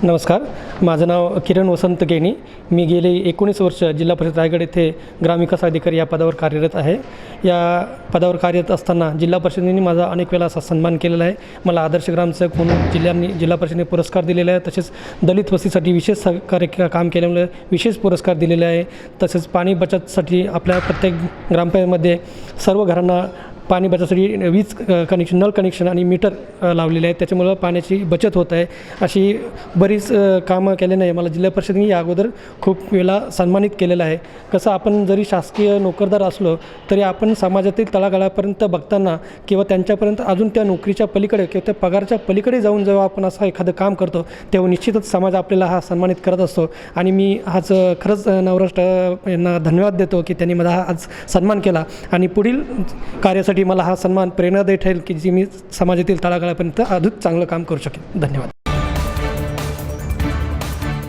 नमस्कार, माझं नाव किरण वसंत गेणी. मी गेले 19 वर्ष जिल्हा परिषद रायगड येथे ग्रामविकास अधिकारी या पदावर कार्यरत आहे. या पदावर कार्यरत असताना जिल्हा परिषदेने माझा अनेक वेळा असा सन्मान केलेला आहे. मला आदर्श ग्रामसेवक म्हणून जिल्हा परिषदेने पुरस्कार दिलेला आहे. तसेच दलित वस्तीसाठी विशेष सहकार्य काम केल्यामुळे विशेष पुरस्कार दिलेले आहे. तसेच पाणी बचतसाठी आपल्या प्रत्येक ग्रामपंचायतमध्ये सर्व घरांना पाणी बचतसाठी वीज कनेक्शन, नळ कनेक्शन आणि मीटर लावलेले आहेत. त्याच्यामुळं पाण्याची बचत होत आहे. अशी बरीच कामं केल्याने मला जिल्हा परिषदेने या अगोदर खूप वेळा सन्मानित केलेलं आहे. कसं आपण जरी शासकीय नोकरदार असलो तरी आपण समाजातील तळागाळापर्यंत बघताना किंवा त्यांच्यापर्यंत अजून त्या नोकरीच्या पलीकडे किंवा त्या पगारच्या पलीकडे जाऊन जेव्हा आपण असं एखादं काम करतो तेव्हा निश्चितच समाज आपल्याला हा सन्मानित करत असतो. आणि मी हाच खरंच नवराष्ट्र यांना धन्यवाद देतो की त्यांनी मला आज सन्मान केला आणि पुढील कार्यासाठी मला हा सन्मान प्रेरणादायी ठरेल की जी मी समाजातील तळागाळापर्यंत अधिक चांगलं काम करू शकेन. धन्यवाद.